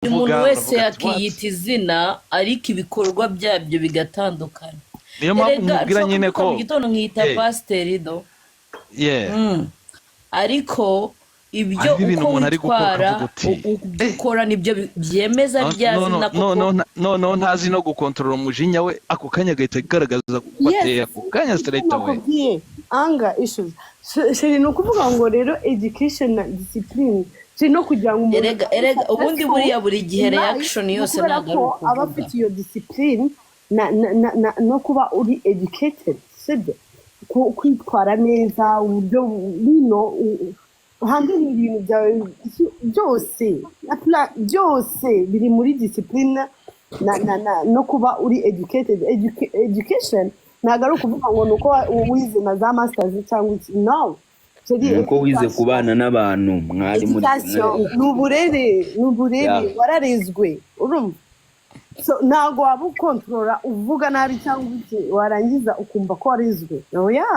umuntu wese uravuga ati what yakiyita izina ariko ibikorwa byabyo bigatandukana. niyo mpamvu Erega mubwira nshobora nyine kubyuka mu ko gitondo nkiyita yeah pasiteri do. yeah Ariko ibyo hariho ibintu uko umuntu ari gukora witwara ukavuga uti ibyo ukora nibyo byemeza rya zina koko. no ntazi no gukontorora umujinya we ako kanya agahita agaragaza ko ateye ako kanya straight away nakubwiye anga issues sheri ni ukuvuga ngo rero education na discipline si no kugira ngo umuntu erega ubundi buriya buri gihe reaction yose ntabwo ari ukuvuga aba afite iyo discipline no kuba uri educated sibyo kwitwara neza uburyo bino handle ibintu byawe byose biri muri discipline no kuba uri educated. Education ntabwo ari ukuvuga ngo ni uko wize na za masters cyangwa iki no nuko wize kubana n'abantu mwari muri n'uburere wararezwe urumva so ntabwo waba ukontorora uvuga nabi cyangwa iki warangiza ukumva ko warezwe oya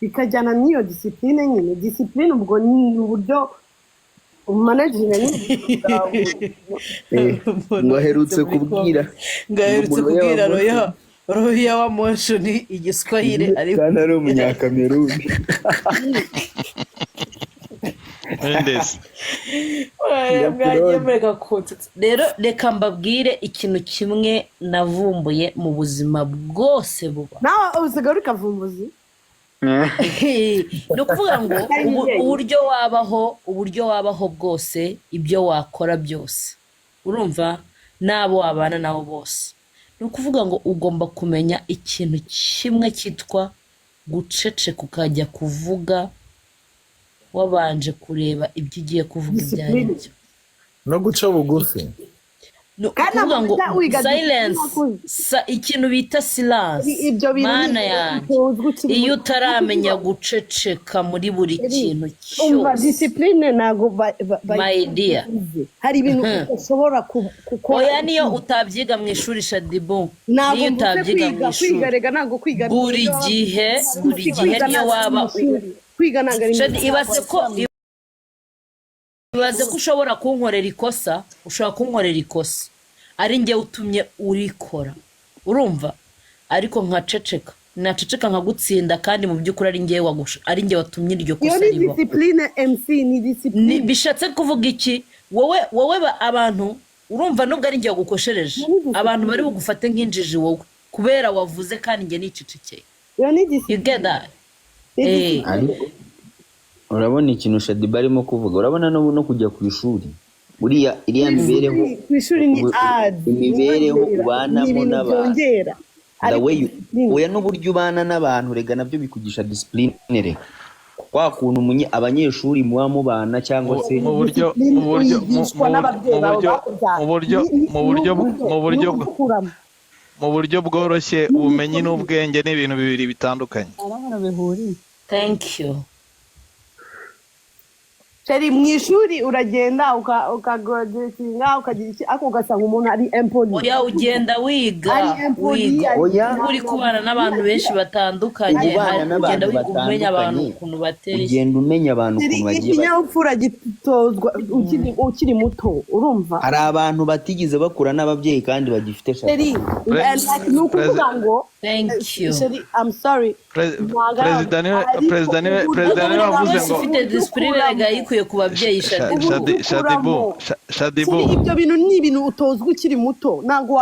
bikajyana n'iyo discipline nyine discipline ubwo ni uburyo management ngo aherutse kubwira Roya wa motion igiswahili ariko kandi ari umunyakameruni rero reka mbabwire ikintu kimwe navumbuye mu buzima bwose buba nawe usigaye ukavumbuzi ni ukuvuga ngo uburyo wabaho bwose ibyo wakora byose urumva n'abo wabana nabo bose ni ukuvuga ngo ugomba kumenya ikintu kimwe cyitwa guceceka ukajya kuvuga wabanje kureba ibyo ugiye kuvuga ibyo ari byo no guca bugufi ni ukuvuga ngo silence ikintu bita silence mana yanjye iyo utaramenya guceceka muri buri kintu cyose discipline ntabwo my dear hari ibintu ushobora gukora oya niyo utabyiga mu ishuri Shadibu niyo utabyiga mu ishuri buri gihe niyo waba kwiga ntabwo ibaze ko ushobora kunkorera ikosa ushobora kunkorera ikosa ari njye utumye urikora urumva ariko nkaceceka nkagutsinda kandi mu by'ukuri ari njye watumye iryo kosa ribaho. Iyo ni discipline MC ni discipline bishatse kuvuga iki wowe abantu urumva nubwo ari njye wagukoshereje abantu bari bugufate nk'injiji wowe kubera wavuze kandi njye nicecekeye. Iyo ni discipline. You get that? Urabona ikintu Shadiba arimo kuvuga urabona no kujya ku ishuri uriya iriya mibereho ku ishuri ni imibereho ubanamo n'abantu oya n'uburyo ubana n'abantu rega nabyo bikugisha discipline reka kwa kuntu abanyeshuri muba mubana cyangwa se mu buryo bworoshye ubumenyi n'ubwenge ni ibintu bibiri bitandukanye. Thank you. Sheri mu ishuri uragenda ukagraduatinga ukagira iki ako ugasanga umuntu ari employee oya ugenda wiga uri kubana n'abantu benshi batandukanye ugenda umenya abantu ukuntu bateye ugenda umenya abantu ukuntu bagiye ikinyabupfura gitozwa ukiri muto urumva hari abantu batigize bakura n'ababyeyi kandi bagifite Sheri nukuvuga ngo thank you Sheri I'm sorry President wavuze ngo ufite discipline ikwiye ku babyeyi Shadibu ibyo bintu ni ibintu utozwa ukiri muto ntabwo